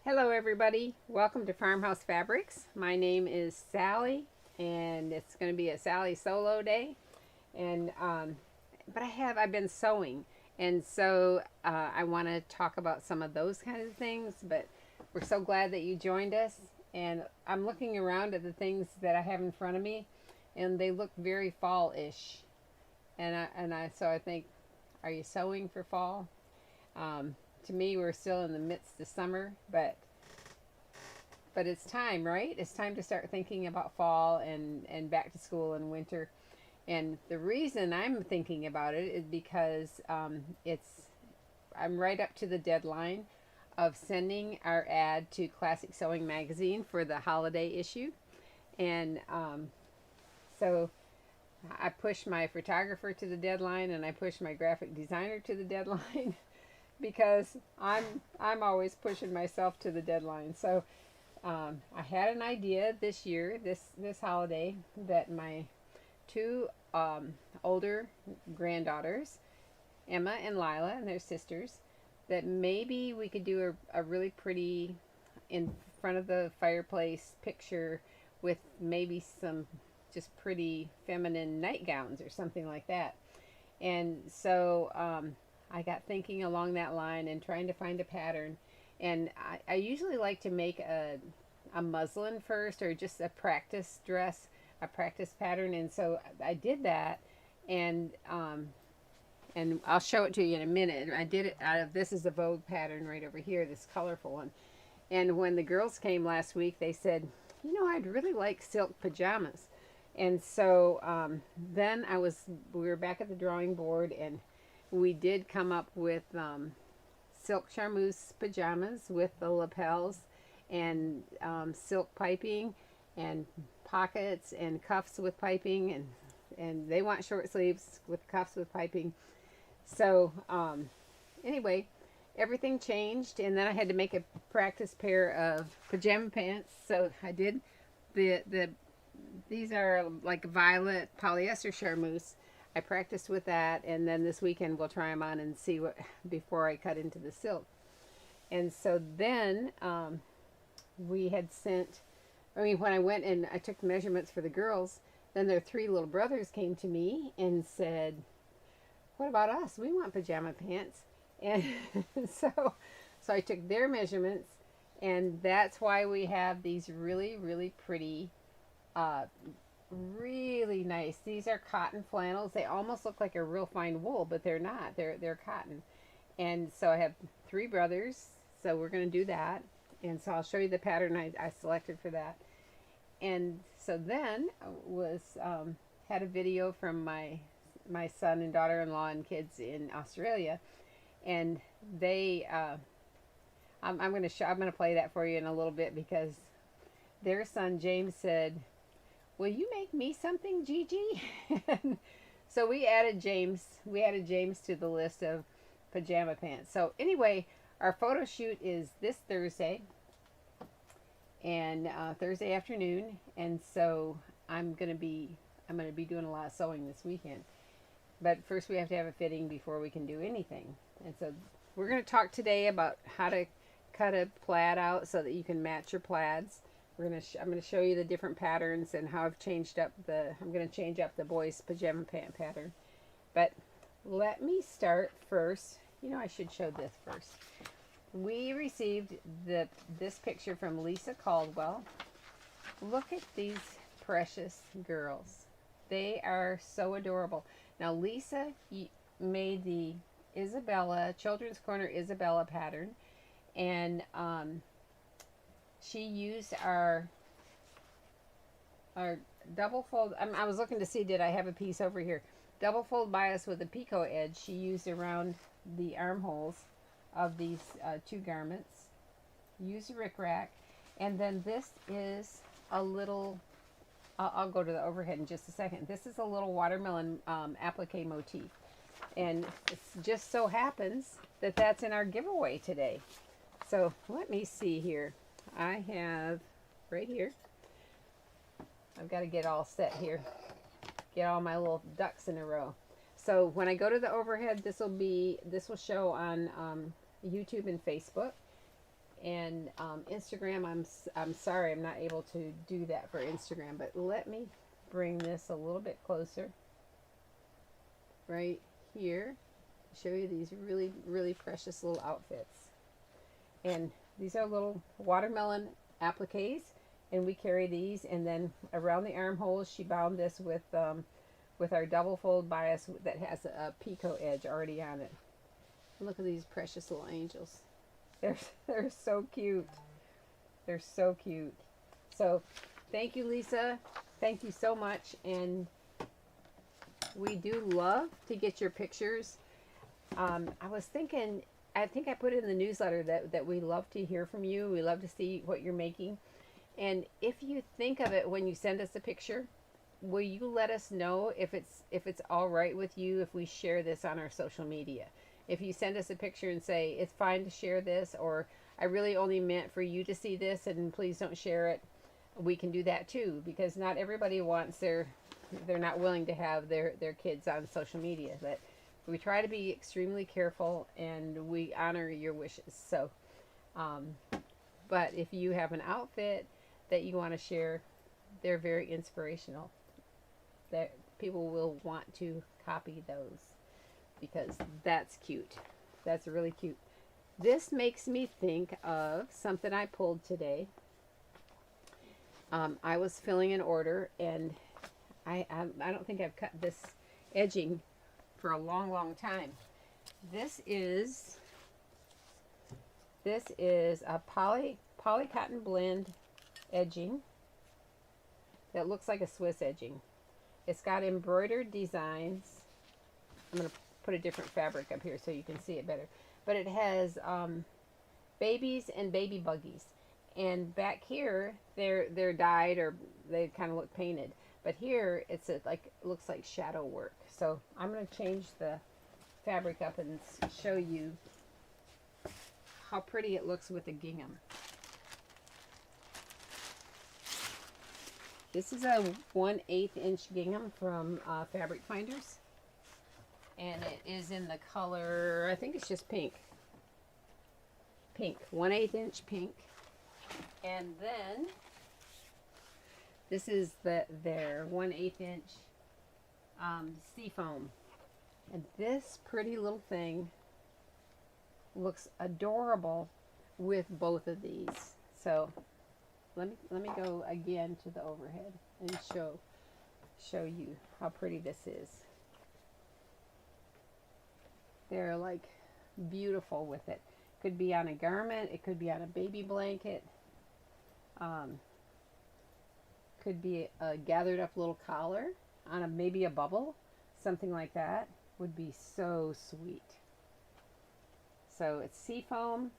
Hello everybody, welcome to Farmhouse Fabrics. My name is Sally and it's going to be a Sally solo day. And but I've been sewing, and so I want to talk about some of those kinds of things. But we're so glad that you joined us, and I'm looking around at the things that I have in front of me, and they look very fall-ish. So I think, are you sewing for fall? To me, we're still in the midst of summer, but it's time, right? It's time to start thinking about fall and back to school and winter. And the reason I'm thinking about it is because I'm right up to the deadline of sending our ad to Classic Sewing Magazine for the holiday issue. And so I pushed my photographer to the deadline, and I pushed my graphic designer to the deadline because I'm always pushing myself to the deadline. So I had an idea this year, this holiday, that my two older granddaughters, Emma and Lila, and their sisters, that maybe we could do a really pretty in front of the fireplace picture with maybe some just pretty feminine nightgowns or something like that. And so I got thinking along that line and trying to find a pattern. And I usually like to make a muslin first, or just a practice dress, a practice pattern. And so I did that, and I'll show it to you in a minute. I did it out of, this is a Vogue pattern right over here, this colorful one. And when the girls came last week, they said, I'd really like silk pajamas. And so then we were back at the drawing board, and we did come up with silk charmeuse pajamas with the lapels and silk piping and pockets and cuffs with piping, and they want short sleeves with cuffs with piping. So anyway, everything changed, and then I had to make a practice pair of pajama pants. So I did these are like violet polyester charmeuse. I practiced with that, and then this weekend we'll try them on and see what before I cut into the silk. And so then we had sent, when I went and I took the measurements for the girls, then their three little brothers came to me and said, what about us? We want pajama pants. And so I took their measurements, and that's why we have these really, really pretty, really nice. These are cotton flannels. They almost look like a real fine wool, but they're not. They're cotton. And so I have three brothers, so we're going to do that. And so I'll show you the pattern I selected for that. And so then had a video from my son and daughter-in-law and kids in Australia, and they I'm going to play that for you in a little bit, because their son James said, will you make me something, Gigi? So we added James to the list of pajama pants. So anyway, our photo shoot is this Thursday, and Thursday afternoon, and so I'm gonna be doing a lot of sewing this weekend. But first we have to have a fitting before we can do anything. And so we're going to talk today about how to cut a plaid out so that you can match your plaids. I'm going to show you the different patterns and how I'm going to change up the boys' pajama pant pattern. But let me start first. I should show this first. We received this picture from Lisa Caldwell. Look at these precious girls. They are so adorable. Now Lisa made the Isabella, Children's Corner Isabella pattern, and she used our double fold. I was looking to see, did I have a piece over here? Double fold bias with a picot edge she used around the armholes of these two garments. Use a rickrack. And then this is a little, I'll go to the overhead in just a second. This is a little watermelon applique motif. And it just so happens that that's in our giveaway today. So let me see here. I have right here, I've got to get all set here, get all my little ducks in a row. So when I go to the overhead, this will show on YouTube and Facebook. And And Instagram, I'm sorry I'm not able to do that for Instagram, but let me bring this a little bit closer right here, show you these really, really precious little outfits. And these are little watermelon appliques, and we carry these, and then around the armholes she bound this with our double fold bias that has a picot edge already on it. Look at these precious little angels. They're so cute. They're so cute. So thank you, Lisa. Thank you so much. And we do love to get your pictures. I was thinking, I think I put in the newsletter that we love to hear from you. We love to see what you're making. And if you think of it when you send us a picture, will you let us know if it's all right with you if we share this on our social media? If you send us a picture and say, it's fine to share this, or I really only meant for you to see this and please don't share it, we can do that too, because not everybody wants they're not willing to have their kids on social media. But we try to be extremely careful and we honor your wishes. So, but if you have an outfit that you want to share, they're very inspirational. That people will want to copy those, because that's cute. That's really cute. This makes me think of something I pulled today. I was filling an order, and I don't think I've cut this edging for a long, long time. This is a poly cotton blend edging that looks like a Swiss edging. It's got embroidered designs. I'm going to put a different fabric up here so you can see it better. But it has babies and baby buggies. And back here, they're dyed, or they kind of look painted. But here, it's looks like shadow work. So I'm going to change the fabric up and show you how pretty it looks with the gingham. This is a 1/8 inch gingham from Fabric Finders. And it is in the color, I think it's just pink. Pink, 1/8 inch pink. And then this is their 1/8 inch seafoam. And this pretty little thing looks adorable with both of these. So let me go again to the overhead and show you how pretty this is. They're like beautiful with it. Could be on a garment, it could be on a baby blanket, could be a gathered up little collar on maybe a bubble, something like that would be so sweet. So it's seafoam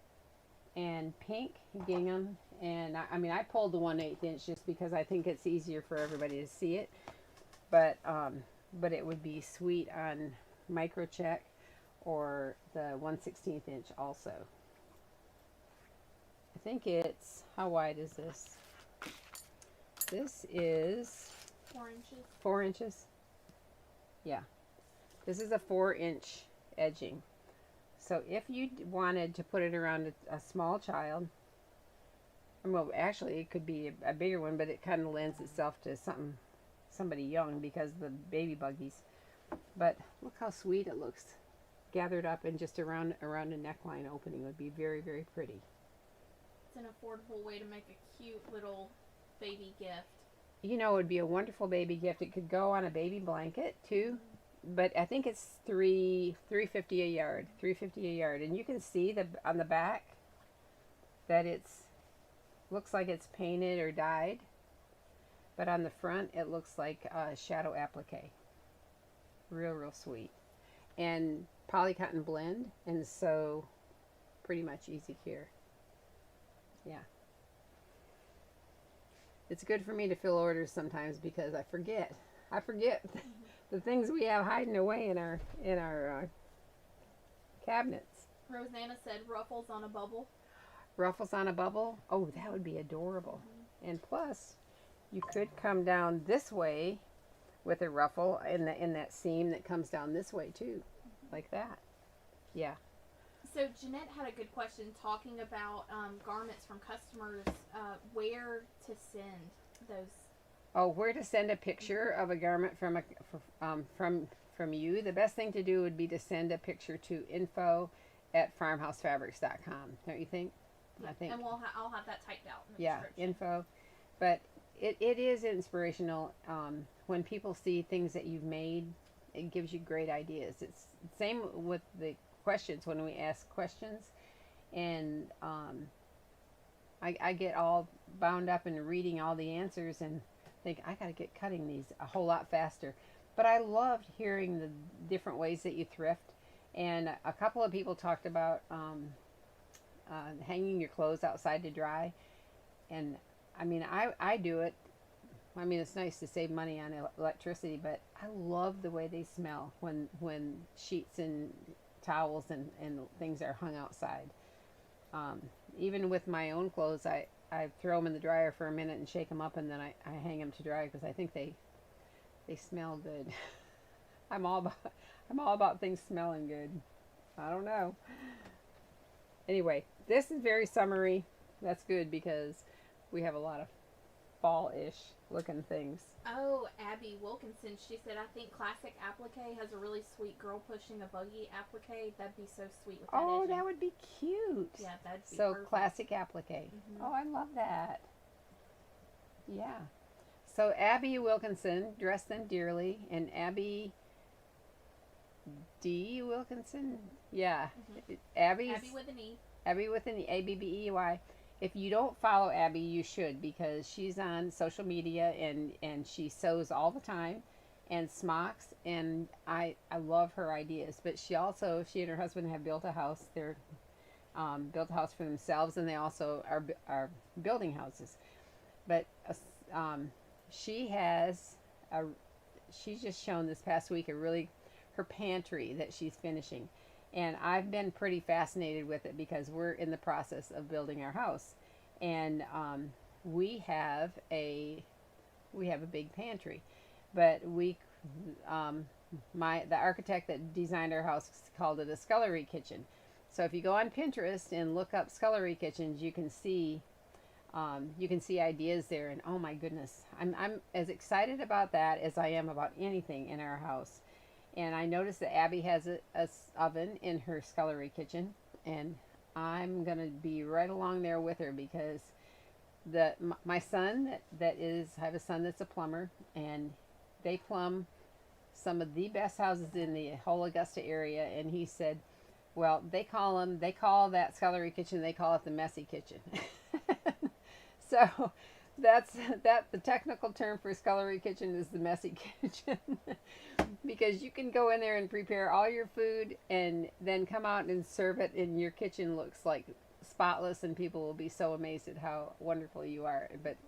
and pink gingham, and I pulled the 1/8 inch just because I think it's easier for everybody to see it, but it would be sweet on microcheck or the 1/16 inch also. I think it's, how wide is this? This is 4 inches. 4 inches? Yeah. This is a 4-inch edging. So if you wanted to put it around a small child, well, actually it could be a bigger one, but it kind of lends itself to somebody young because of the baby buggies. But look how sweet it looks. Gathered up and just around a neckline opening would be very, very pretty. It's an affordable way to make a cute little baby gift. You know, it would be a wonderful baby gift. It could go on a baby blanket too, but I think it's $3.50 a yard. $3.50 a yard, and you can see on the back that looks like it's painted or dyed, but on the front it looks like a shadow applique. Real sweet, and poly cotton blend, and so pretty much easy care. Yeah. It's good for me to fill orders sometimes because I forget the things we have hiding away in our cabinets. Rosanna said ruffles on a bubble. Ruffles on a bubble? Oh, that would be adorable. And plus, you could come down this way with a ruffle in that seam that comes down this way too, like that. Yeah. So Jeanette had a good question talking about garments from customers. Where to send those? Oh, where to send a picture of a garment from you? The best thing to do would be to send a picture to info@farmhousefabrics.com. Don't you think? Yeah. I think. And I'll have that typed out. In the Yeah, description. info. But it is inspirational when people see things that you've made. It gives you great ideas. It's the same with the questions when we ask questions, and I get all bound up in reading all the answers and think I got to get cutting these a whole lot faster. But I loved hearing the different ways that you thrift, and a couple of people talked about hanging your clothes outside to dry, and I mean I do it. I mean, it's nice to save money on electricity, but I love the way they smell when sheets and towels and things are hung outside. Even with my own clothes, I throw them in the dryer for a minute and shake them up, and then I hang them to dry because I think they smell good. I'm all about things smelling good. I don't know. Anyway, this is very summery. That's good because we have a lot of fall-ish looking things. Oh, Abby Wilkinson, she said, I think classic applique has a really sweet girl pushing a buggy applique. That'd be so sweet with that Oh, edging. that would be cute. Yeah, that'd be So perfect. classic applique. Mhm. Oh, I love that. Yeah. So Abby Wilkinson, Dress Them Dearly, and Abby D. Wilkinson. Yeah. Abby's, Abby with an E. Abby with an Abbey. If you don't follow Abby, you should because she's on social media and she sews all the time and smocks, and I love her ideas. But she and her husband have built a house. They're built a house for themselves, and they also are building houses. But she has she's just shown this past week her pantry that she's finishing, and I've been pretty fascinated with it because we're in the process of building our house, and we have a big pantry, but the architect that designed our house called it a scullery kitchen. So if you go on Pinterest and look up scullery kitchens, you can see ideas there, and oh my goodness, I'm as excited about that as I am about anything in our house. And I noticed that Abby has a oven in her scullery kitchen, and I'm gonna be right along there with her because my son I have a son that's a plumber, and they plumb some of the best houses in the whole Augusta area, and he said, well, they call that scullery kitchen, they call it the messy kitchen. So the technical term for scullery kitchen is the messy kitchen. Because you can go in there and prepare all your food and then come out and serve it, and your kitchen looks like spotless, and people will be so amazed at how wonderful you are. But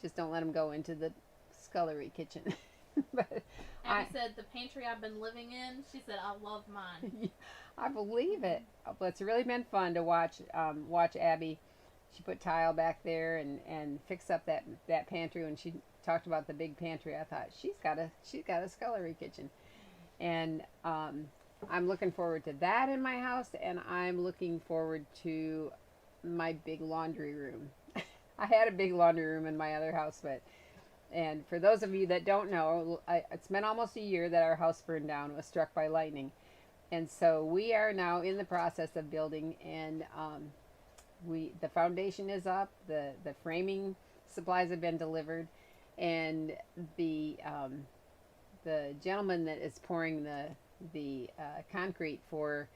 just don't let them go into the scullery kitchen. But Abby said, the pantry I've been living in, she said, I love mine. I believe it. But it's really been fun to watch Abby. She put tile back there and fix up that pantry. When she talked about the big pantry, I thought she's got a scullery kitchen, and I'm looking forward to that in my house, and I'm looking forward to my big laundry room. I had a big laundry room in my other house, and for those of you that don't know, it's been almost a year that our house burned down. It was struck by lightning, and so we are now in the process of building, and the foundation is up, the framing supplies have been delivered, and the gentleman that is pouring the concrete for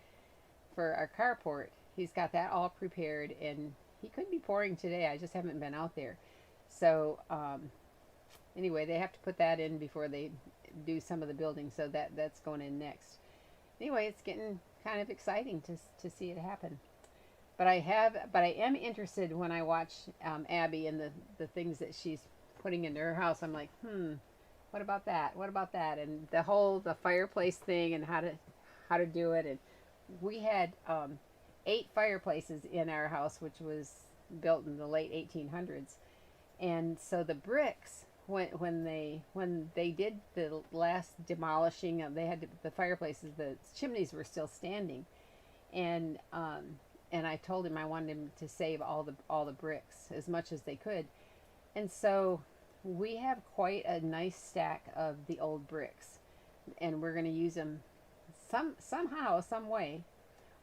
our carport, he's got that all prepared, and he could be pouring today. I just haven't been out there. So anyway, they have to put that in before they do some of the building, so that's going in next. Anyway, it's getting kind of exciting to see it happen. But I am interested when I watch Abby and the things that she's putting into her house. I'm like, what about that? What about that? And the fireplace thing and how to do it. And we had 8 fireplaces in our house, which was built in the late 1800s. And so the bricks, when they did the last demolishing, the fireplaces, the chimneys were still standing. And I told him I wanted him to save all the bricks as much as they could. And so we have quite a nice stack of the old bricks, and we're going to use them somehow, some way.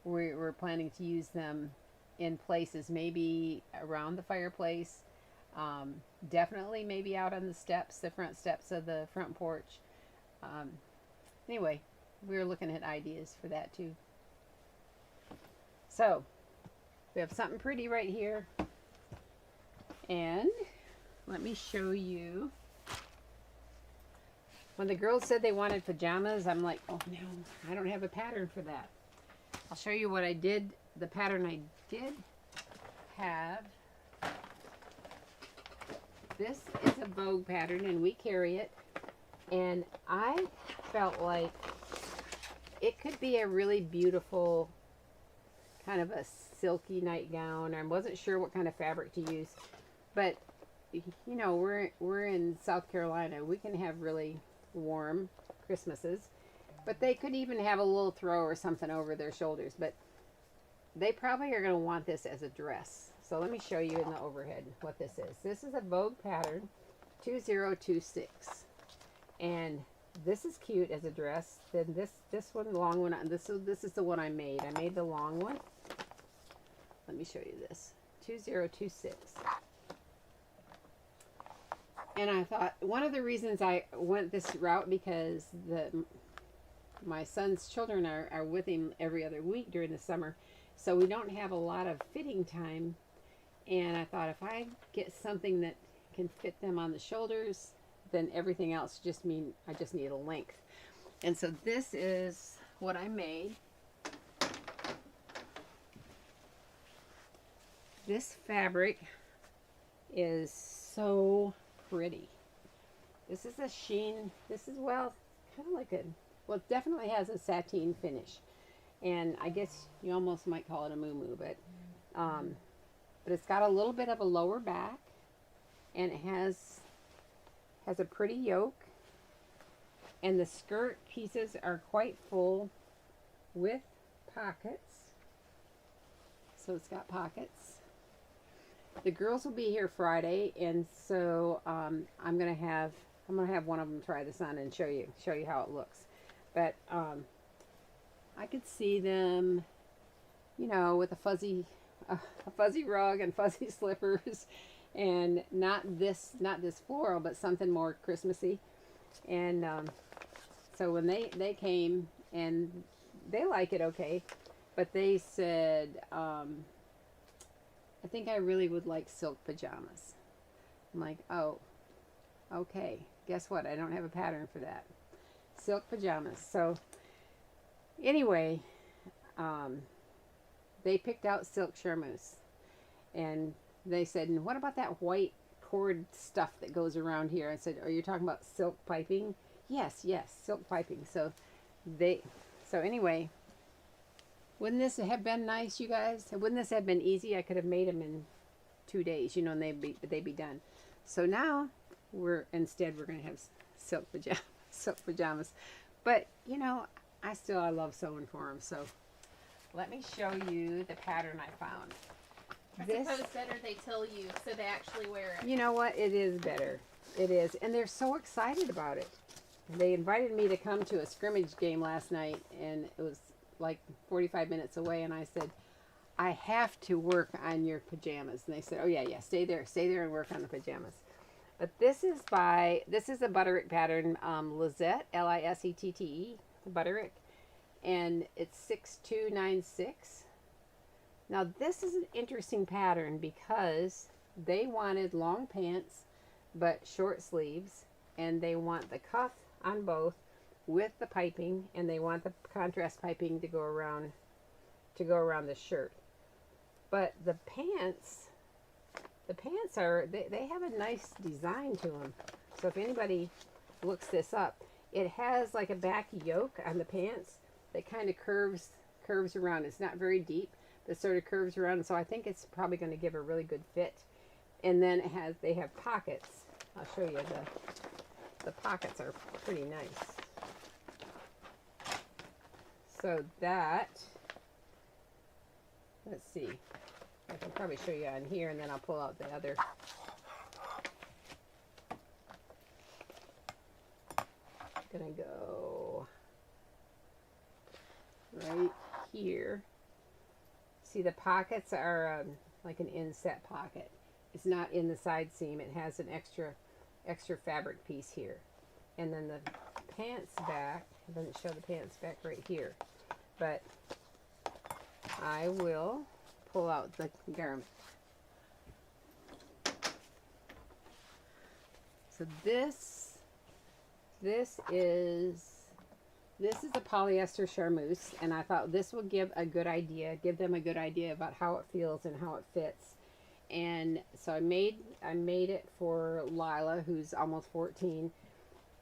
We're planning to use them in places, maybe around the fireplace, definitely maybe out on the steps, the front steps of the front porch. Um, anyway, we're looking at ideas for that too. So we have something pretty right here, and let me show you. When the girls said they wanted pajamas, I'm like, oh no, I don't have a pattern for that. I'll show you what I did. The pattern I did have. This is a Vogue pattern, and we carry it. And I felt like it could be a really beautiful kind of a silky nightgown. I wasn't sure what kind of fabric to use, but you know, we're in South Carolina. We can have really warm Christmases, but they could even have a little throw or something over their shoulders. But they probably are going to want this as a dress. So let me show you in the overhead what this is. This is a Vogue pattern 2026, and this is cute as a dress. Then this one, the long one, this is the one I made. I made the long one. Let me show you this 2026. And I thought one of the reasons I went this route because my son's children are with him every other week during the summer, so we don't have a lot of fitting time. And I thought if I get something that can fit them on the shoulders, then everything else I just need a length. And so this is what I made. This fabric is so pretty. This is a sheen. This is, well, kind of like well, it definitely has a sateen finish. And I guess you almost might call it a muumuu, but it's got a little bit of a lower back, and it has a pretty yoke, and the skirt pieces are quite full with pockets. So it's got pockets. The girls will be here Friday, and so I'm gonna have one of them try this on and show you how it looks. But I could see them, you know, with a fuzzy rug and fuzzy slippers, and not this floral, but something more Christmassy. And so when they came, and they like it okay, but they said, I think I really would like silk pajamas. I'm like, oh, okay. Guess what? I don't have a pattern for that. Silk pajamas. So anyway, they picked out silk charmeuse, and they said, and what about that white cord stuff that goes around here? I said, are you talking about silk piping? Yes, silk piping. So anyway, wouldn't this have been nice, you guys? Wouldn't this have been easy? I could have made them in 2 days, you know, and they'd be done. So now we're going to have silk pajamas. But you know, I love sewing for them. So let me show you the pattern I found. I suppose better they tell you so they actually wear it. You know what? It is better. It is, and they're so excited about it. They invited me to come to a scrimmage game last night, and it was like 45 minutes away, and I said, I have to work on your pajamas. And they said, oh yeah, stay there and work on the pajamas. But this is a Butterick pattern, Lisette, Lisette, Butterick, and it's 6296. Now this is an interesting pattern because they wanted long pants but short sleeves, and they want the cuff on both with the piping, and they want the contrast piping to go around the shirt. But the pants they have a nice design to them. So if anybody looks this up, it has like a back yoke on the pants that kind of curves around. It's not very deep, but sort of curves around. So I think it's probably going to give a really good fit. And then they have pockets. I'll show you the pockets are pretty nice. So that let's see. I can probably show you on here, and then I'll pull out the other. Gonna go right here. See, the pockets are like an inset pocket. It's not in the side seam. It has an extra fabric piece here. And then the pants back, it doesn't show the pants back right here, but I will pull out the garment. So this is a polyester charmeuse, and I thought this would give them a good idea about how it feels and how it fits. And so I made it for Lila, who's almost 14,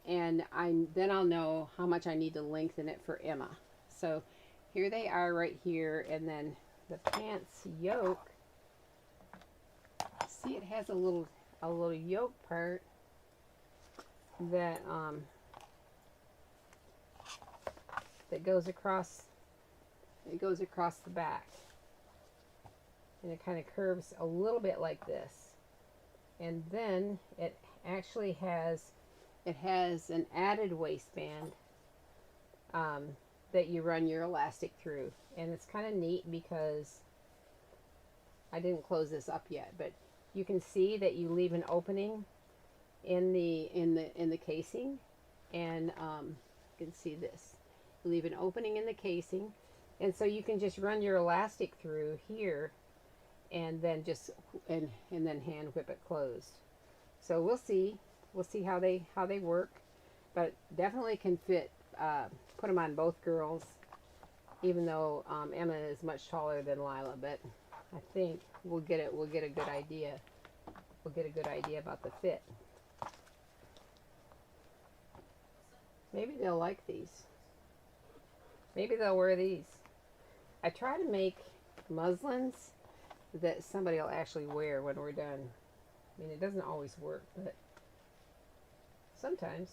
and then I'll know how much I need to lengthen it for Emma. So here they are right here, and then the pants yoke. See, it has a little yoke part that that goes across. It goes across the back, and it kind of curves a little bit like this. And then it actually has an added waistband that you run your elastic through, and it's kind of neat because I didn't close this up yet, but you can see that you leave an opening in the casing, and you can see this. You leave an opening in the casing, and so you can just run your elastic through here, and then and then hand whip it closed. So we'll see how they work, but definitely can fit. Put them on both girls, even though Emma is much taller than Lila, but I think we'll get a good idea. We'll get a good idea about the fit. Maybe they'll like these. Maybe they'll wear these. I try to make muslins that somebody will actually wear when we're done. I mean, it doesn't always work, but sometimes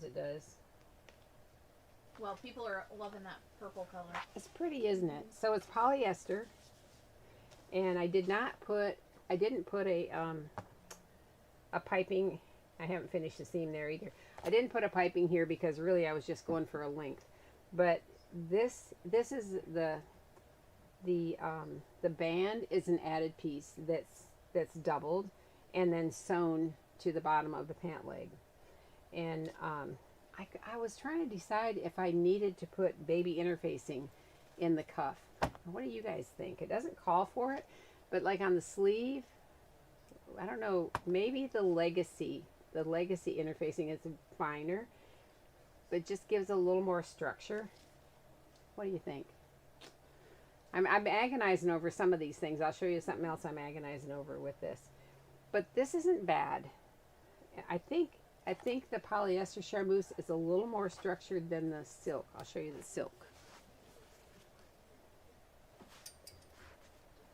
it does. Well, people are loving that purple color. It's pretty, isn't it? So it's polyester, and I didn't put a piping. I haven't finished the seam there either. I didn't put a piping here because really I was just going for a length. But this is the band is an added piece that's doubled and then sewn to the bottom of the pant leg. And I was trying to decide if I needed to put baby interfacing in the cuff. What do you guys think? It doesn't call for it, but like on the sleeve, I don't know, maybe the legacy interfacing is finer, but just gives a little more structure. What do you think? I'm agonizing over some of these things. I'll show you something else I'm agonizing over with this. But this isn't bad. I think the polyester charmeuse is a little more structured than the silk. I'll show you the silk.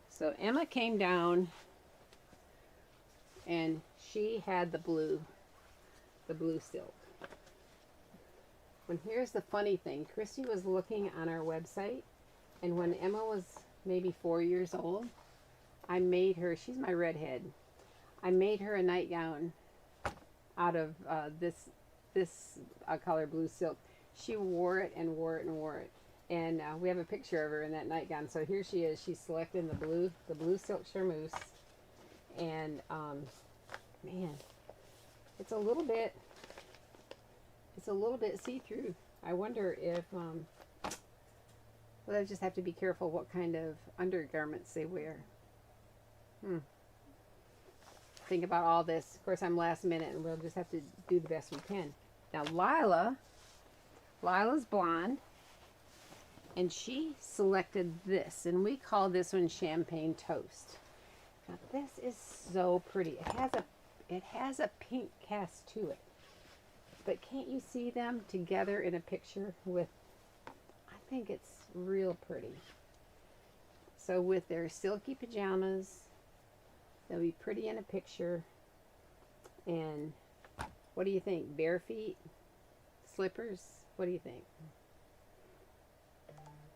So Emma came down and she had the blue silk. When here's the funny thing, Christy was looking on our website, and when Emma was maybe 4 years old, I made her, she's my redhead, I made her a nightgown out of this color blue silk. She wore it and wore it and wore it. And we have a picture of her in that nightgown. So here she is. She's selecting the blue silk charmeuse. And man, it's a little bit see-through. I wonder if well, I just have to be careful what kind of undergarments they wear. Think about all this. Of course, I'm last minute, and we'll just have to do the best we can. Now, Lila's blonde, and she selected this, and we call this one Champagne Toast. Now, this is so pretty. It has a pink cast to it, but can't you see them together in a picture with? I think it's real pretty. So with their silky pajamas, they'll be pretty in a picture. And what do you think? Bare feet? Slippers? What do you think?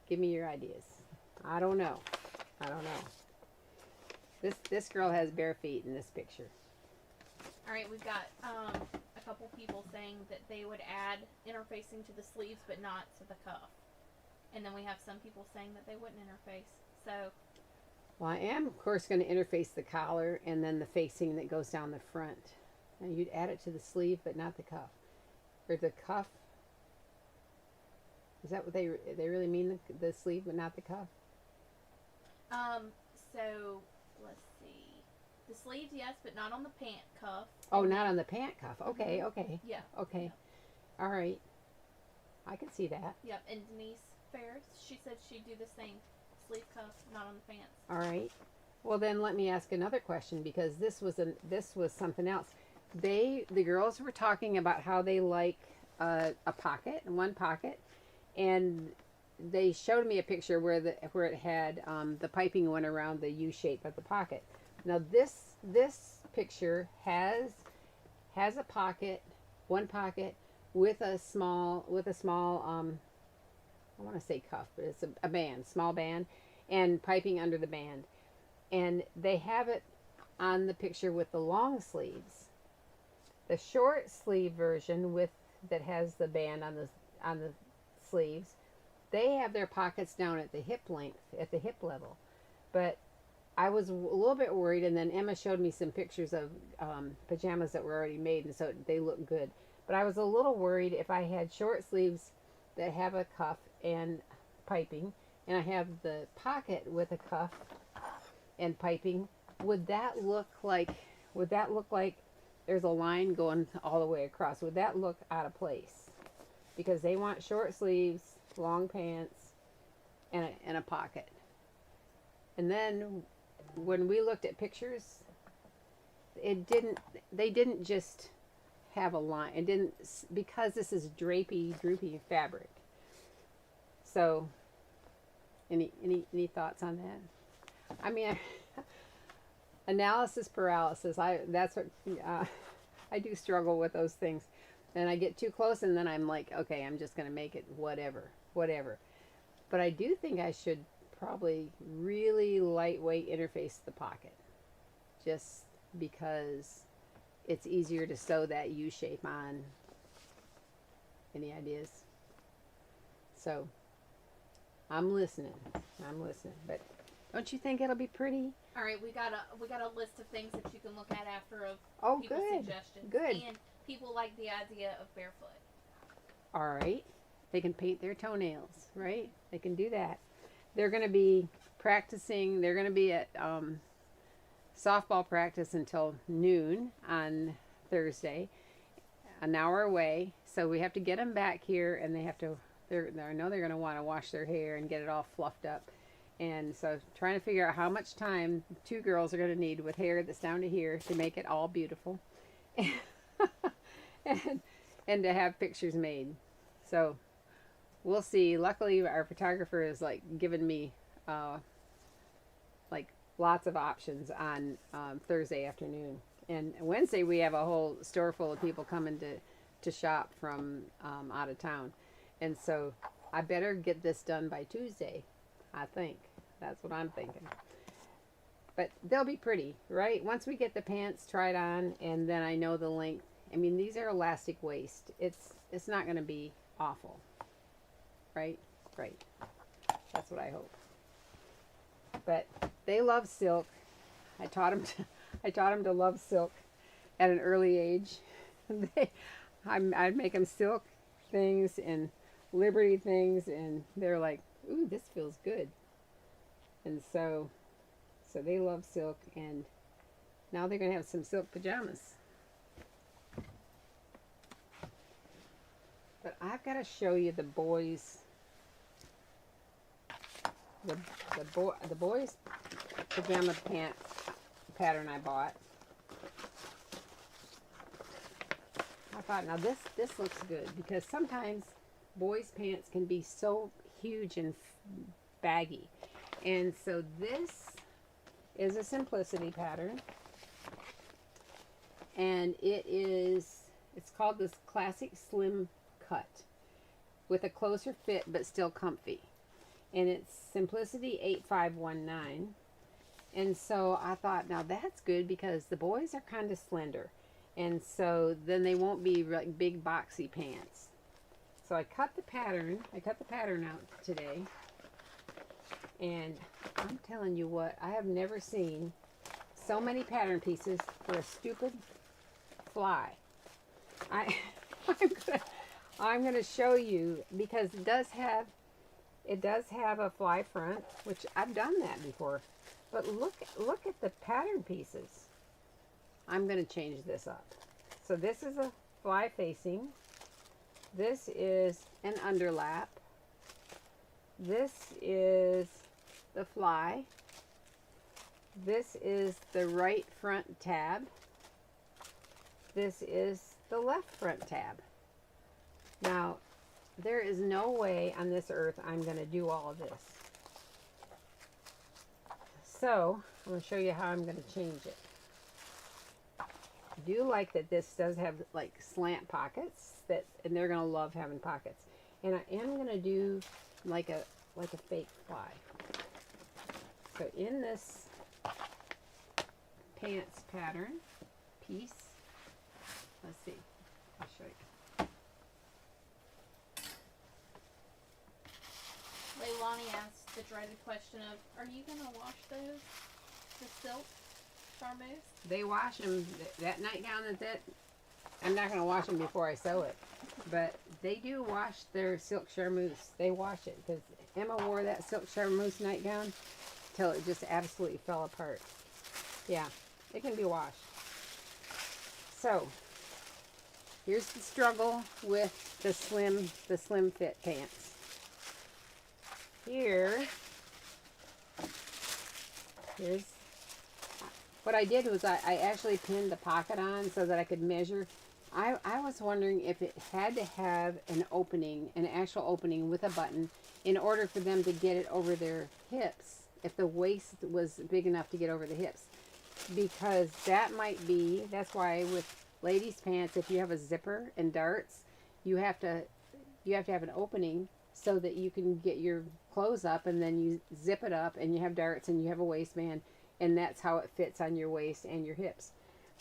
Give me your ideas. I don't know. I don't know. This girl has bare feet in this picture. All right, we've got a couple people saying that they would add interfacing to the sleeves, but not to the cuff. And then we have some people saying that they wouldn't interface. So, Well, I am, of course, going to interface the collar and then the facing that goes down the front. And you'd add it to the sleeve, but not the cuff. Or the cuff. Is that what they really mean? The sleeve, but not the cuff? so let's see. The sleeves, yes, but not on the pant cuff. Oh, not on the pant cuff. Okay, okay. Yeah. Okay. Yep. All right. I can see that. Yep. And Denise Ferris, she said she'd do the same sleeve cuff, not on the pants. All right. Well, then let me ask another question, because this was something else. The girls were talking about how they like a pocket, one pocket, and they showed me a picture where it had the piping went around the U shape of the pocket. Now this picture has a pocket, one pocket with a small I want to say cuff, but it's a band, small band, and piping under the band. And they have it on the picture with the long sleeves. The short sleeve version that has the band on the sleeves, they have their pockets down at the hip length, at the hip level. But I was a little bit worried, and then Emma showed me some pictures of pajamas that were already made, and so they look good. But I was a little worried if I had short sleeves that have a cuff and piping, and I have the pocket with a cuff and piping, would that look like there's a line going all the way across? Would that look out of place? Because they want short sleeves, long pants, and a pocket. And then when we looked at pictures, they didn't just have a line. It didn't, because this is droopy fabric. So, any thoughts on that? I mean, analysis paralysis. That's what I do struggle with those things, and I get too close, and then I'm like, okay, I'm just gonna make it whatever. But I do think I should probably really lightweight interface the pocket, just because it's easier to sew that U shape on. Any ideas? So I'm listening, but don't you think it'll be pretty? All right, we got a list of things that you can look at after of people's good, suggestions. good. And people like the idea of barefoot. All right, they can paint their toenails, right? They can do that. They're going to be practicing. They're going to be at softball practice until noon on Thursday, an hour away. So we have to get them back here, and they have to. I know they're going to want to wash their hair and get it all fluffed up. And so trying to figure out how much time two girls are going to need with hair that's down to here to make it all beautiful. and to have pictures made. So we'll see. Luckily, our photographer is like giving me like lots of options on Thursday afternoon. And Wednesday we have a whole store full of people coming to shop from out of town. And so I better get this done by Tuesday, I think. That's what I'm thinking. But they'll be pretty, right? Once we get the pants tried on, and then I know the length. I mean, these are elastic waist. It's not going to be awful, right? Right. That's what I hope. But they love silk. I taught them to love silk at an early age. I'd make them silk things and Liberty things, and they're like, ooh, this feels good. And so they love silk, and now they're going to have some silk pajamas. But I've got to show you the boys' the boys' pajama pant pattern I bought. I thought, now this looks good, because sometimes boys' pants can be so huge and baggy. And so this is a simplicity pattern. And it's called this classic slim cut with a closer fit but still comfy. and it's Simplicity 8519. And so I thought, now that's good because the boys are kind of slender. And so then they won't be like big boxy pants. So I cut the pattern out today. And I'm telling you what, I have never seen so many pattern pieces for a stupid fly. I'm gonna show you because it does have a fly front, which I've done that before. But look at the pattern pieces. I'm going to change this up. So this is a fly facing. This is an underlap. This is the fly. This is the right front tab. This is the left front tab. Now, there is no way on this earth I'm going to do all of this. So, I'm going to show you how I'm going to change it. I do like that this does have like slant pockets, and they're going to love having pockets. And I am going to do like a fake fly. So in this pants pattern piece, let's see, I'll show you. Leilani asked the dreaded question of, are you going to wash those? The silk charmeuse? They wash them, that nightgown I'm not going to wash them before I sew it. But they do wash their silk charmeuse. They wash it because Emma wore that silk charmeuse nightgown till it just absolutely fell apart. Yeah, it can be washed. So, here's the struggle with the slim fit pants. Here's what I did was I actually pinned the pocket on so that I could measure. I was wondering if it had to have an opening, an actual opening with a button in order for them to get it over their hips, if the waist was big enough to get over the hips. Because that's why with ladies' pants, if you have a zipper and darts, you have to have an opening so that you can get your clothes up, and then you zip it up and you have darts and you have a waistband, and that's how it fits on your waist and your hips.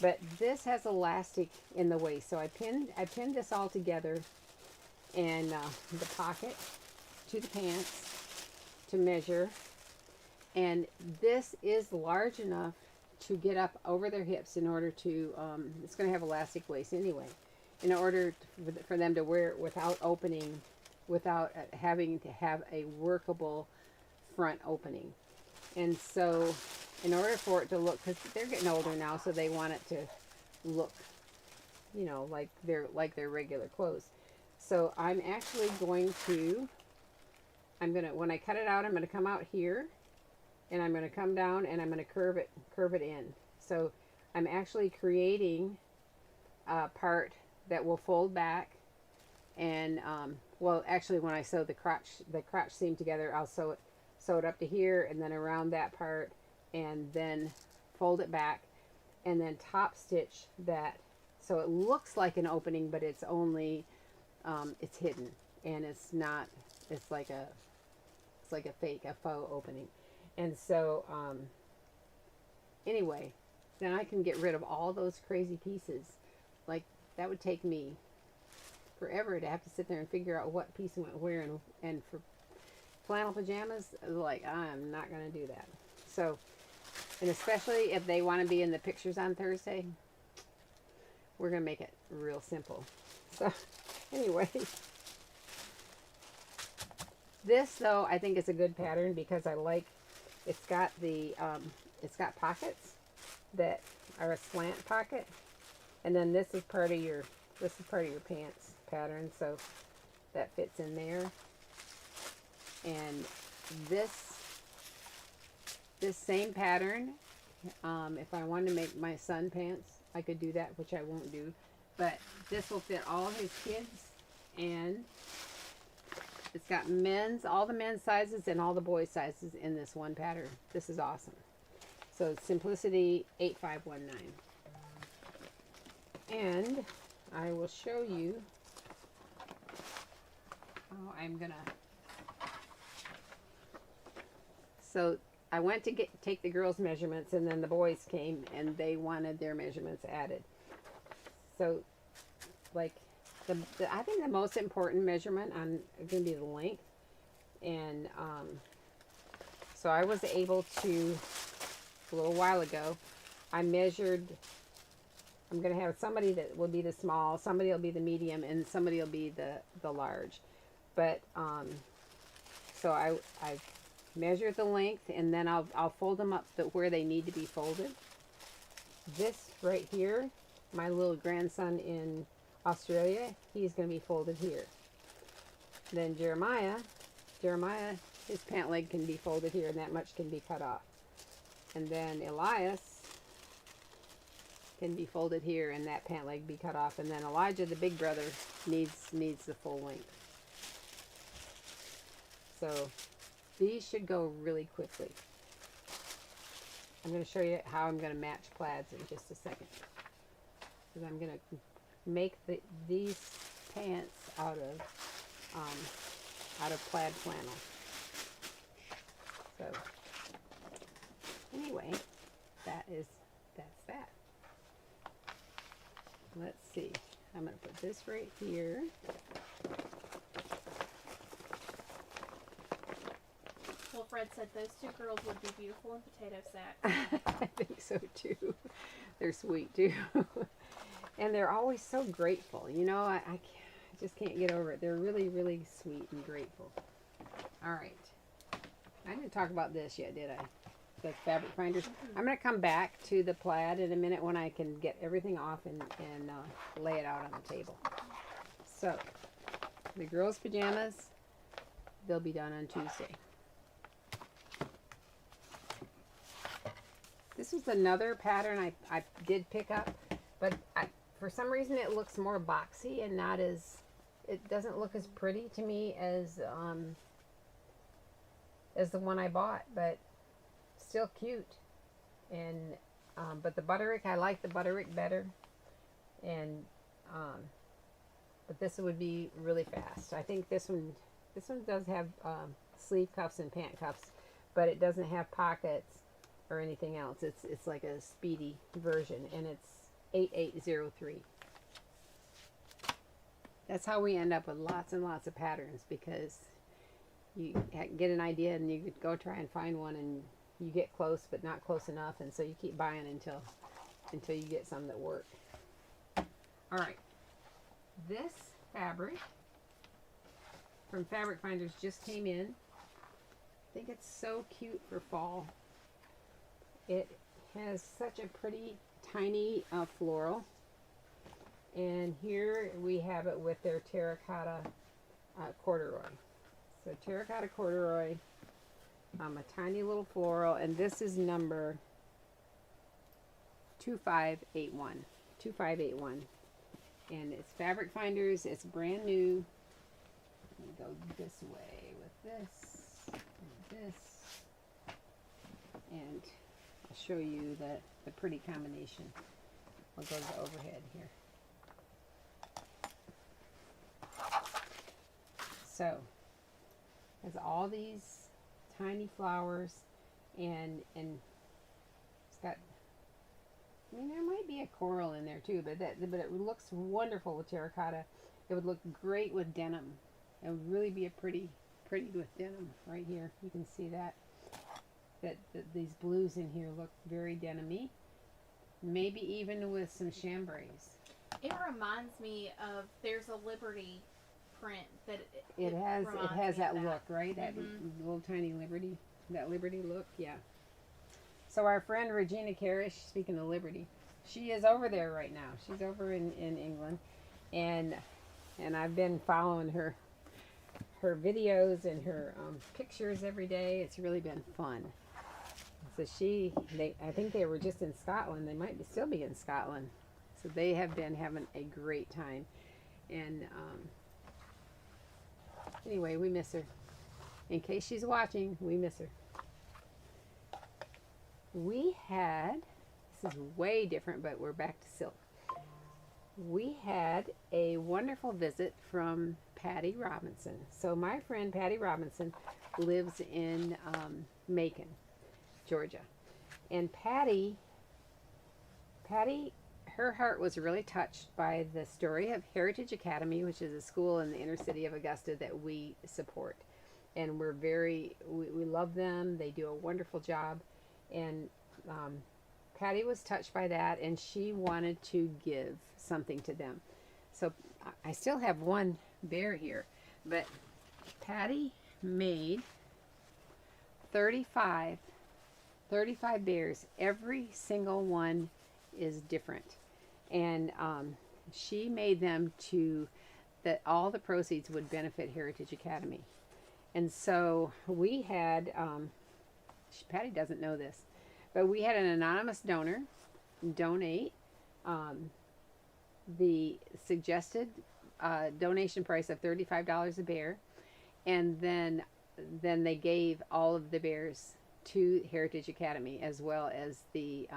But this has elastic in the waist, so I pinned this all together, and the pocket to the pants to measure, and this is large enough to get up over their hips in order to it's going to have elastic waist anyway, in order for them to wear it without opening, without having to have a workable front opening. And so in order for it to look, because they're getting older now, so they want it to look, you know, like their regular clothes. So I'm actually going to, when I cut it out, I'm going to come out here, and I'm going to come down, and I'm going to curve it in. So I'm actually creating a part that will fold back, and well, actually, when I sew the crotch seam together, I'll sew it up to here, and then around that part, and then fold it back, and then top stitch that so it looks like an opening, but it's only it's hidden, and it's not. It's like a faux opening. And so anyway, then I can get rid of all those crazy pieces. Like, that would take me forever to have to sit there and figure out what piece went where, and for flannel pajamas, like, I'm not going to do that. So, and especially if they want to be in the pictures on Thursday, we're going to make it real simple. So anyway, this though I think is a good pattern because I like it's got pockets that are a slant pocket, and then this is part of your pants pattern, so that fits in there. And this same pattern, if I wanted to make my son pants, I could do that, which I won't do. But this will fit all his kids, and it's got all the men's sizes and all the boys' sizes in this one pattern. This is awesome. So it's Simplicity 8519. And I will show you how I'm gonna So I went to take the girls' measurements, and then the boys came and they wanted their measurements added. So, like, I think the most important measurement on going to be the length, and so I was able to, a little while ago, I measured. I'm going to have somebody that will be the small, somebody will be the medium, and somebody will be the large. But so I measured the length, and then I'll fold them up where they need to be folded. This right here, my little grandson in Australia, he's going to be folded here. Then Jeremiah, his pant leg can be folded here, and that much can be cut off. And then Elias can be folded here, and that pant leg be cut off. And then Elijah, the big brother, needs the full length. So these should go really quickly. I'm going to show you how I'm going to match plaids in just a second. Because I'm going to make these pants out of plaid flannel. So anyway, that's that. Let's see. I'm going to put this right here. Well, Fred said those two girls would be beautiful in potato sacks. I think so too. They're sweet too. And they're always so grateful. You know, I just can't get over it. They're really, really sweet and grateful. All right. I didn't talk about this yet, did I? The fabric finders. I'm going to come back to the plaid in a minute when I can get everything off and lay it out on the table. So, the girls' pajamas, they'll be done on Tuesday. This was another pattern I did pick up, but for some reason it looks more boxy and not as, it doesn't look as pretty to me as the one I bought, but still cute. And but the butterick, I like the butterick better, and but this would be really fast. I think this one does have sleeve cuffs and pant cuffs, but it doesn't have pockets or anything else. It's like a speedy version, and it's 8803. That's how we end up with lots and lots of patterns, because you get an idea and you go try and find one, and you get close but not close enough, and so you keep buying until you get some that work. All right, this fabric from Fabric Finders just came in. I think it's so cute for fall. It has such a pretty tiny floral, and here we have it with their terracotta corduroy. So terracotta corduroy, a tiny little floral, and this is number 2581. 2581. And it's Fabric Finders. It's brand new. Let me go this way with this and this. And I'll show you the pretty combination. I'll go to the overhead here. So, has all these tiny flowers, and it's got, I mean, there might be a coral in there too, but it looks wonderful with terracotta. It would look great with denim. It would really be a pretty with denim right here. You can see that these blues in here look very denim-y. Maybe even with some chambrays. It reminds me of, there's a Liberty print that it has that look, right? That little tiny Liberty, that Liberty look, yeah. So our friend Regina Carish, speaking of Liberty, she is over there right now. She's over in England, and I've been following her videos and her pictures every day. It's really been fun. So I think they were just in Scotland. They might still be in Scotland. So they have been having a great time. And anyway, we miss her. In case she's watching, we miss her. This is way different, but we're back to silk. We had a wonderful visit from Pattie Robinson. So my friend Pattie Robinson lives in Macon, Georgia. And Pattie, her heart was really touched by the story of Heritage Academy, which is a school in the inner city of Augusta that we support. And we love them. They do a wonderful job. And Pattie was touched by that, and she wanted to give something to them. So I still have one bear here, but Pattie made 35 bears. Every single one is different. And she made them that all the proceeds would benefit Heritage Academy. And so we had, Pattie doesn't know this, but we had an anonymous donor donate the suggested donation price of $35 a bear, and then they gave all of the bears to Heritage Academy as well as the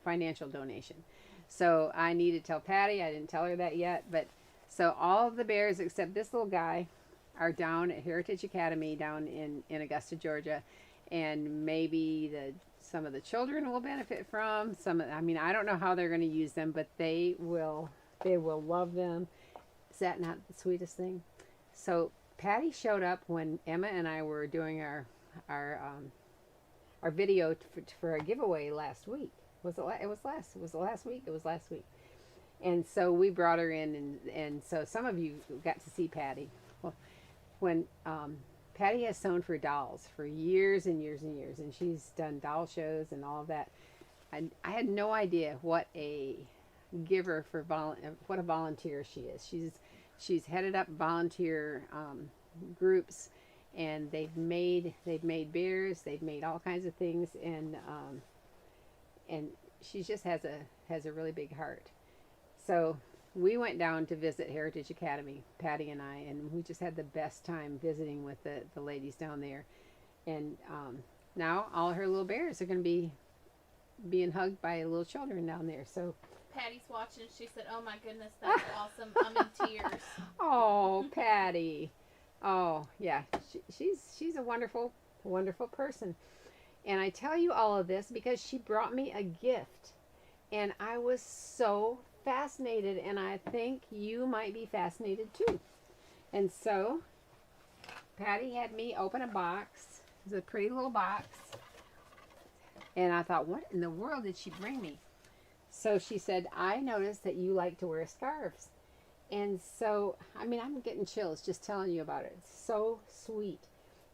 financial donation. So I need to tell Pattie, I didn't tell her that yet, but so all of the bears except this little guy are down at Heritage Academy down in Augusta, Georgia, and maybe some of the children will benefit from some. I mean, I don't know how they're going to use them, but they will love them. Is that not the sweetest thing? So Pattie showed up when Emma and I were doing our video for a giveaway last week. It was last week. And so we brought her in, and so some of you got to see Pattie. Well, when Pattie has sewn for dolls for years and years and years, and she's done doll shows and all of that. I had no idea what a giver what a volunteer she is. She's headed up volunteer groups, and they've made bears, they've made all kinds of things, and she just has a really big heart. So we went down to visit Heritage Academy, Pattie and I, and we just had the best time visiting with the ladies down there. And now all her little bears are going to be being hugged by little children down there. So Pattie's watching. She said, "Oh my goodness, that's awesome! I'm in tears." Oh, Pattie. Oh yeah, she's a wonderful person. And I tell you all of this because she brought me a gift, and I was so fascinated, and I think you might be fascinated too. And so Pattie had me open a box. It's a pretty little box, and I thought, what in the world did she bring me? So she said, I noticed that you like to wear scarves. And so, I mean, I'm getting chills just telling you about it. It's so sweet.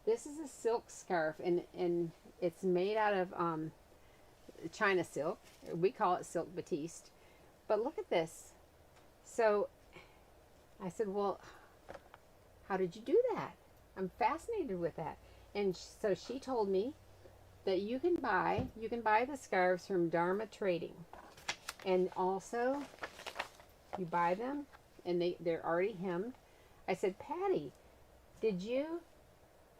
This is a silk scarf, and it's made out of China silk. We call it silk batiste. But look at this. So I said, well, how did you do that? I'm fascinated with that. And so she told me that you can buy the scarves from Dharma Trading. And also, you buy them, and they're already hemmed. I said, Pattie, did you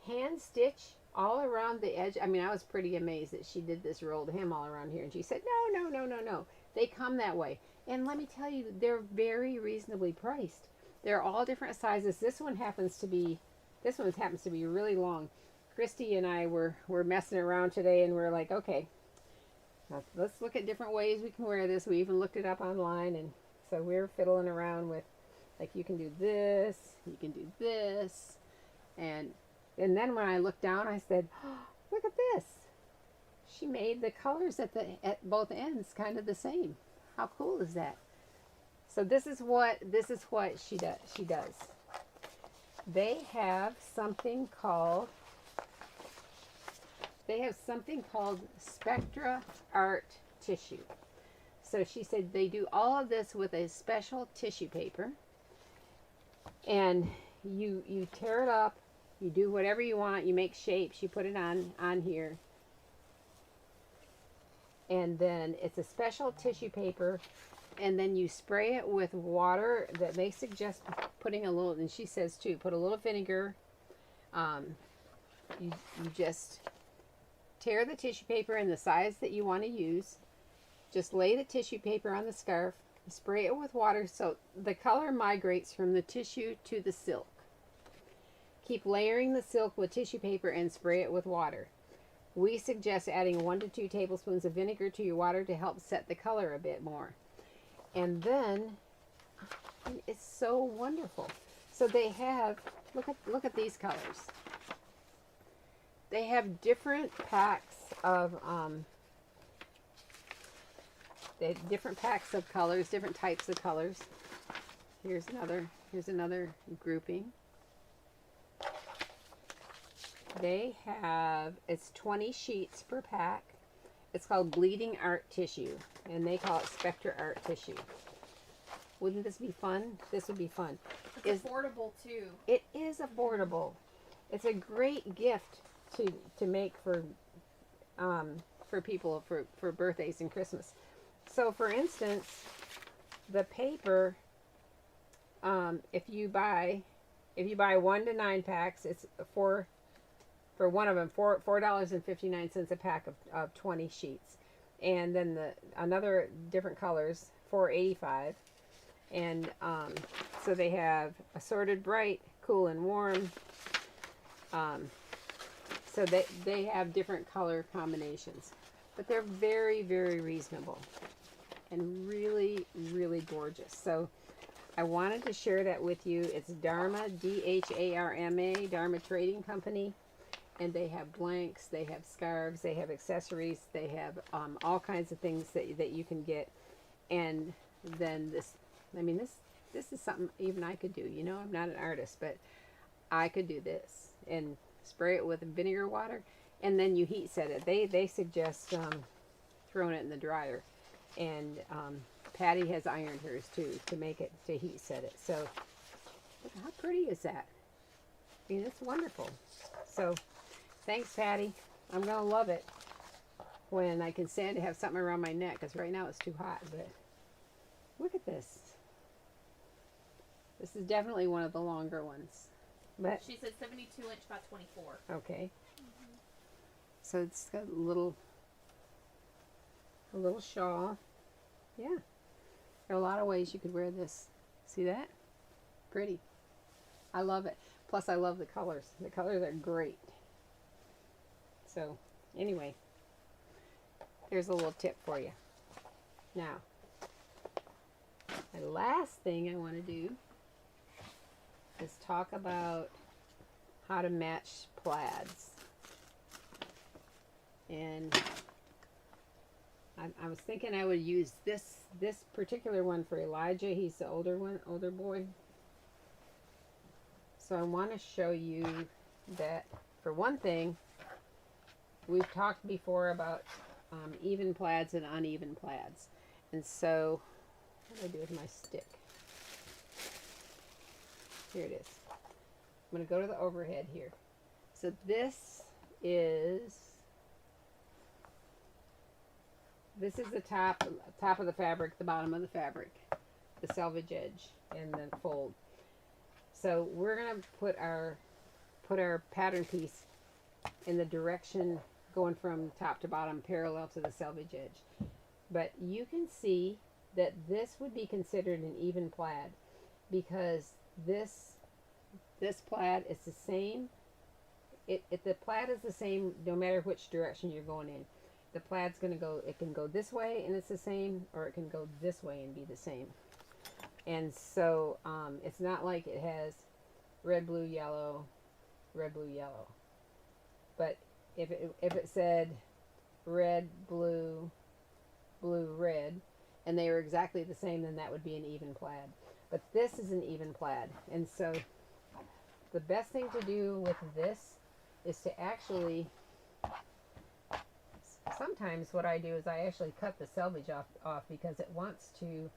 hand stitch all around the edge? I mean, I was pretty amazed that she did this rolled hem all around here. And she said, no. They come that way. And let me tell you, they're very reasonably priced. They're all different sizes. This one happens to be really long. Christy and I were messing around today, and we're like, okay, let's look at different ways we can wear this. We even looked it up online, and so we're fiddling around with, like, you can do this, you can do this, and then when I looked down, I said, oh, look at this. She made the colors at both ends kind of the same. How cool is that? So this is what she does. They have something called Spectra Art Tissue. So she said they do all of this with a special tissue paper, and you tear it up, you do whatever you want, you make shapes, you put it on here, and then it's a special tissue paper, and then you spray it with water that they suggest putting a little, and she says too, put a little vinegar. You just tear the tissue paper in the size that you want to use. Just lay the tissue paper on the scarf, spray it with water so the color migrates from the tissue to the silk. Keep layering the silk with tissue paper and spray it with water. We suggest adding 1 to 2 tablespoons of vinegar to your water to help set the color a bit more. And then it's so wonderful. So they have, look at these colors. They have different packs of different packs of colors, different types of colors. Here's another grouping. They have, it's 20 sheets per pack. It's called Bleeding Art Tissue, and they call it Spectra Art Tissue. Wouldn't this be fun? This would be fun. It's affordable too. It is affordable. It's a great gift to make for people for birthdays and Christmas. So, for instance, the paper, if you buy 1 to 9 packs, it's for one of them $4.59 a pack of 20 sheets, and then another different colors $4.85, and so they have assorted bright, cool, and warm. So they have different color combinations, but they're very, very reasonable and really, really gorgeous. So I wanted to share that with you. It's Dharma, Dharma, Dharma Trading Company. And they have blanks, they have scarves, they have accessories, they have all kinds of things that you can get. And then this is something even I could do. You know, I'm not an artist, but I could do this and spray it with vinegar water, and then you heat set it. They suggest throwing it in the dryer, and Pattie has ironed hers too to make it, to heat set it. So how pretty is that? I mean, it's wonderful. So thanks, Pattie. I'm gonna love it when I can stand to have something around my neck, because right now it's too hot. But look at this. This is definitely one of the longer ones. But she said 72-inch by 24. Okay. Mm-hmm. So it's got a little shawl. Yeah. There are a lot of ways you could wear this. See that? Pretty. I love it. Plus, I love the colors. The colors are great. So, anyway, there's a little tip for you. Now, the last thing I want to do is talk about how to match plaids. And I was thinking I would use this particular one for Elijah. He's the older boy. So I want to show you that, for one thing, we've talked before about even plaids and uneven plaids. And so, what do I do with my stick? Here it is. I'm going to go to the overhead here. So this is the top of the fabric, the bottom of the fabric, the selvage edge, and the fold. So we're going to put our pattern piece in the direction going from top to bottom, parallel to the selvage edge. But you can see that this would be considered an even plaid, because this plaid is the same. The plaid is the same no matter which direction you're going in. The plaid's going to go, it can go this way and it's the same, or it can go this way and be the same. And so it's not like it has red, blue, yellow, red, blue, yellow. But if it said red, blue, blue, red, and they were exactly the same, then that would be an even plaid. But this is an even plaid. And so the best thing to do with this is to actually, sometimes what I do is I actually cut the selvage off because it wants to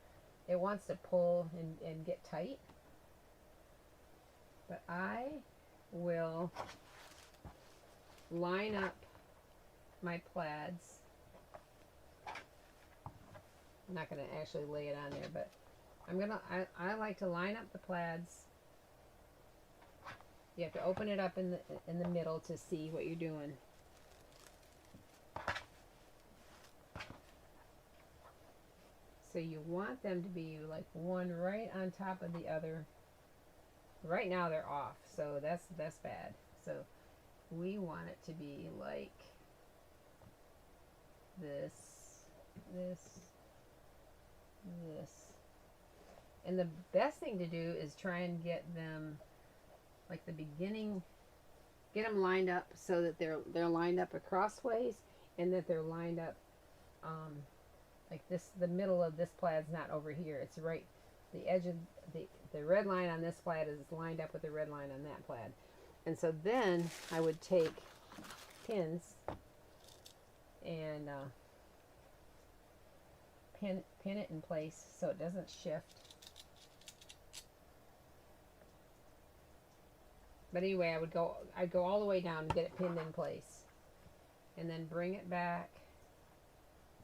pull and get tight. But I will line up my plaids. I'm not going to actually lay it on there, but I like to line up the plaids. You have to open it up in the middle to see what you're doing. So you want them to be like one right on top of the other. Right now they're off, so that's bad. So we want it to be like this, this, this. And the best thing to do is try and get them, like the beginning, get them lined up so that they're lined up acrossways, and that they're lined up like this. The middle of this plaid's not over here. It's right, the edge of the red line on this plaid is lined up with the red line on that plaid. And so then I would take pins and pin it in place so it doesn't shift. But anyway, I'd go all the way down and get it pinned in place, and then bring it back,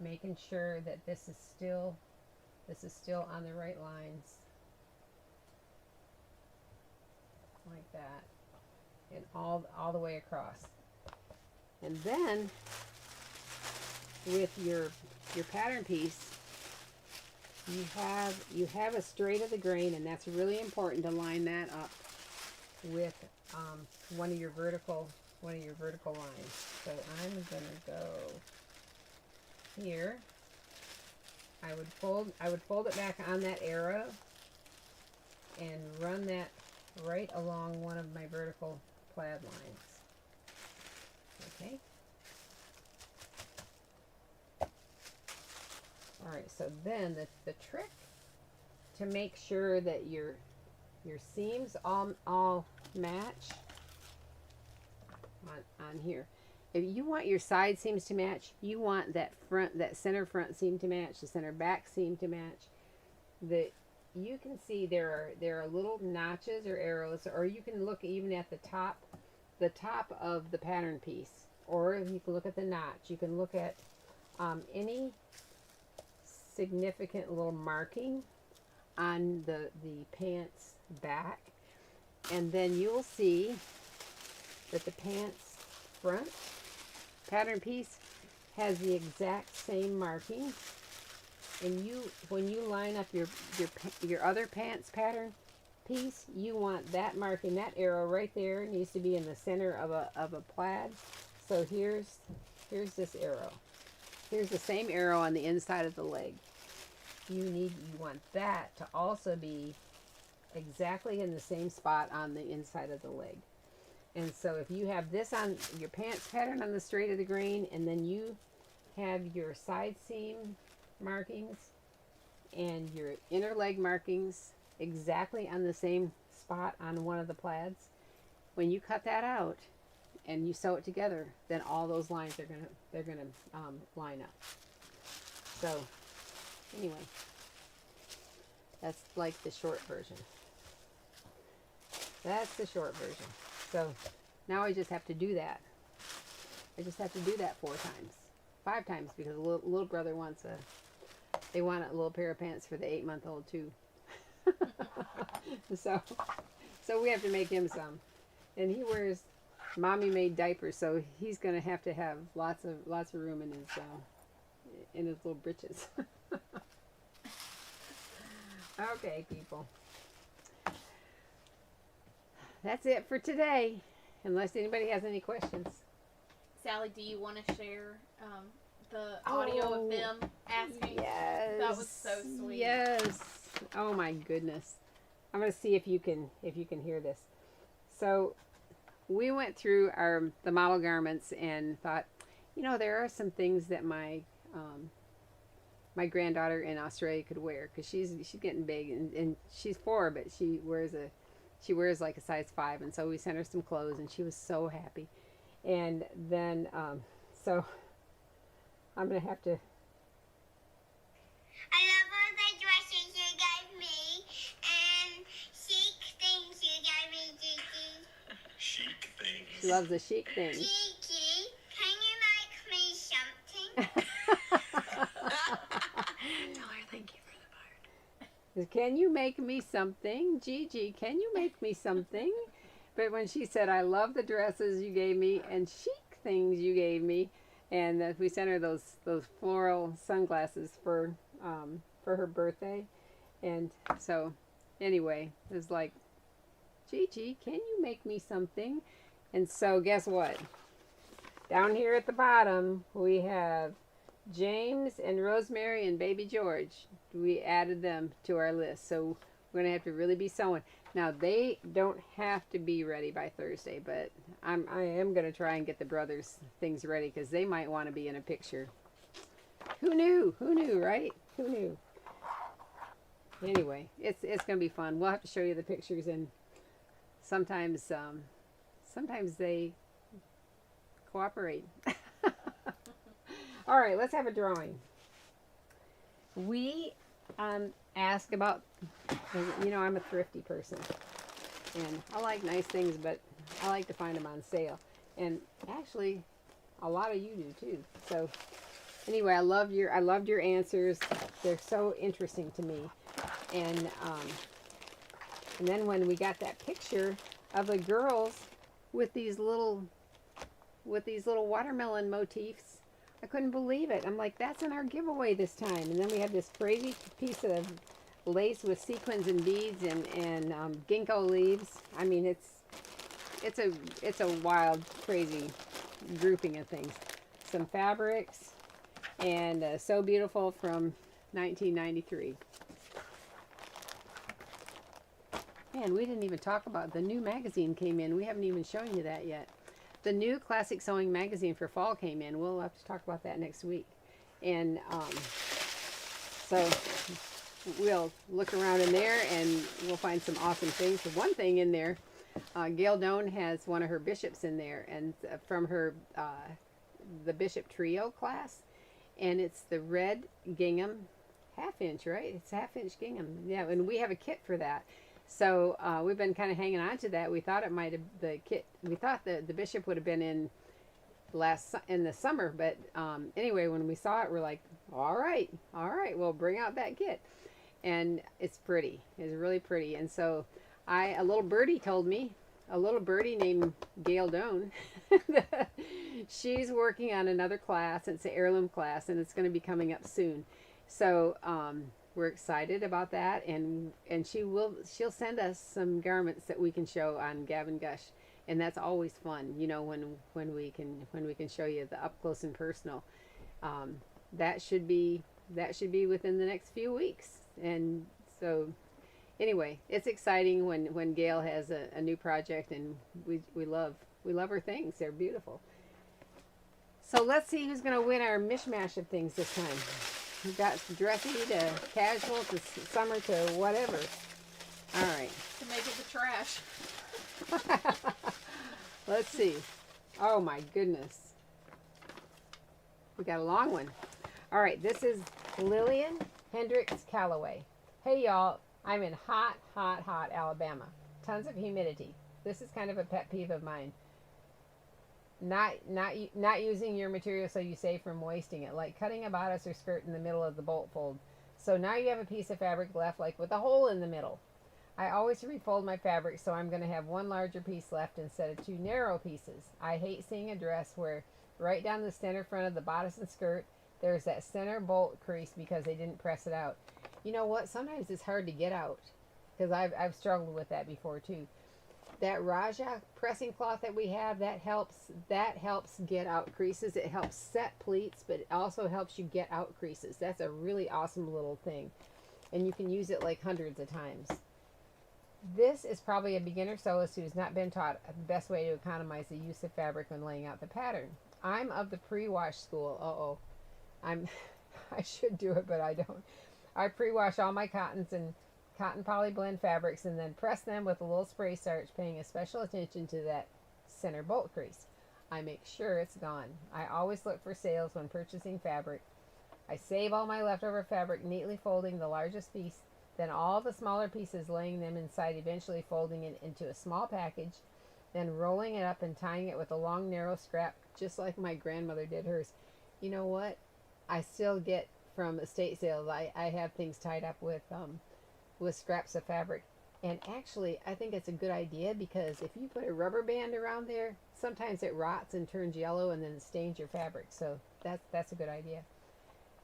making sure that this is still on the right lines, like that, and all the way across. And then with your pattern piece, you have a straight of the grain, and that's really important to line that up with one of your vertical lines. So I'm gonna go here. I would fold it back on that arrow and run that right along one of my vertical plaid lines. Okay. All right. So then the trick to make sure that your seams all match on here. If you want your side seams to match, you want that center front seam to match, the center back seam to match. You can see there are little notches or arrows, or you can look even at the top of the pattern piece, or you can look at the notch. You can look at any significant little marking on the pants back, and then you'll see that the pants front pattern piece has the exact same marking. And when you line up your other pants pattern piece, you want that marking, that arrow right there needs to be in the center of a plaid. So here's this arrow. Here's the same arrow on the inside of the leg. You want that to also be exactly in the same spot on the inside of the leg. And so if you have this on your pants pattern on the straight of the grain, and then you have your side seam markings and your inner leg markings exactly on the same spot on one of the plaids, when you cut that out and you sew it together, then all those lines they're gonna line up. So anyway, that's like the short version. That's the short version. So now I just have to do that. I just have to do that 4 times, 5 times, because little brother wants a little pair of pants for the 8-month-old too. so we have to make him some, and he wears mommy made diapers, so he's gonna have lots of room in his little britches. Okay, people. That's it for today, unless anybody has any questions. Sally, do you want to share the audio of them asking? Yes. That was so sweet. Yes. Oh my goodness. I'm going to see if you can hear this. So we went through the model garments and thought, there are some things that my granddaughter in Australia could wear, because she's getting big, and she's 4, but she wears like a size 5, and so we sent her some clothes, and she was so happy. And then so I'm gonna have to. I love all the dresses you gave me and chic things you gave me, Gigi. Chic things. She loves the chic things. Gigi, can you make me something? Tell her thank you for the part. Can you make me something? Gigi, can you make me something? But when she said, I love the dresses you gave me and chic things you gave me, and we sent her those floral sunglasses for her birthday. And so anyway, it was like, Gigi, can you make me something? And so guess what? Down here at the bottom, we have James and Rosemary and baby George. We added them to our list. So we're going to have to really be sewing. Now, they don't have to be ready by Thursday, but I am going to try and get the brothers things ready because they might want to be in a picture. Who knew? Who knew, right? Who knew? Anyway, it's going to be fun. We'll have to show you the pictures, and sometimes they cooperate. All right, let's have a drawing. We ask about, you know, I'm a thrifty person, and I like nice things, but I like to find them on sale. And actually, a lot of you do too. So anyway, I loved your answers. They're so interesting to me. And then when we got that picture of the girls with these little watermelon motifs, I couldn't believe it. I'm like, that's in our giveaway this time. And then we have this crazy piece of lace with sequins and beads and ginkgo leaves. I mean, it's a wild, crazy grouping of things. Some fabrics, and So Beautiful from 1993. Man, we didn't even talk about the new magazine came in. We haven't even shown you that yet. The new Classic Sewing magazine for fall came in. We'll have to talk about that next week. And so we'll look around in there and we'll find some awesome things. The one thing in there, Gail Doan has one of her bishops in there, and from her the Bishop Trio class, and it's the red gingham half-inch, right? It's half-inch gingham. Yeah, and we have a kit for that. So we've been kind of hanging on to that. We thought it might have we thought the bishop would have been in the summer, but anyway, when we saw it, we're like, all right, we'll bring out that kit, and it's pretty. It's really pretty. And so a little birdie told me, a little birdie named Gail Doan, she's working on another class. It's an heirloom class, and it's going to be coming up soon. So we're excited about that, and she'll send us some garments that we can show on Gavin Gush, and that's always fun, you know, when we can show you the up close and personal. That should be within the next few weeks. And so anyway, it's exciting when Gail has a new project, and we love her things. They're beautiful. So let's see who's going to win our mishmash of things this time. We've got dressy to casual to summer to whatever. All right. To make it the trash. Let's see. Oh my goodness. We got a long one. All right. This is Lillian Hendricks Calloway. Hey y'all. I'm in hot Alabama. Tons of humidity. This is kind of a pet peeve of mine. Not using your material so you save from wasting it, like cutting a bodice or skirt in the middle of the bolt fold. So now you have a piece of fabric left, like with a hole in the middle. I always refold my fabric, so I'm going to have one larger piece left instead of two narrow pieces. I hate seeing a dress where right down the center front of the bodice and skirt, there's that center bolt crease because they didn't press it out. You know what? Sometimes it's hard to get out, because I've struggled with that before too. That Raja pressing cloth that we have, that helps get out creases. It helps set pleats, but it also helps you get out creases. That's a really awesome little thing, and you can use it like hundreds of times. This is probably a beginner sewist who's not been taught the best way to economize the use of fabric when laying out the pattern. I'm of the pre-wash school. I should do it, but I don't. I pre-wash all my cottons and cotton poly blend fabrics and then press them with a little spray starch, paying a special attention to that center bolt crease. I make sure it's gone. I always look for sales when purchasing fabric. I save all my leftover fabric, neatly folding the largest piece, then all the smaller pieces, laying them inside, eventually folding it into a small package, then rolling it up and tying it with a long narrow scrap, just like my grandmother did hers. You know what? I still get from estate sales, I have things tied up with scraps of fabric. And actually, I think it's a good idea, because if you put a rubber band around there, sometimes it rots and turns yellow and then stains your fabric. So that's a good idea.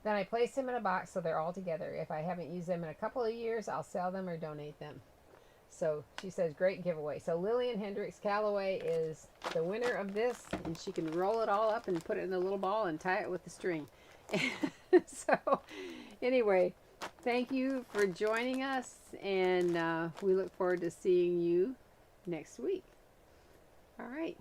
Then I place them in a box so they're all together. If I haven't used them in a couple of years, I'll sell them or donate them. So she says, great giveaway. So Lillian Hendricks Calloway is the winner of this, and she can roll it all up and put it in a little ball and tie it with the string. So, anyway, thank you for joining us, and we look forward to seeing you next week. All right.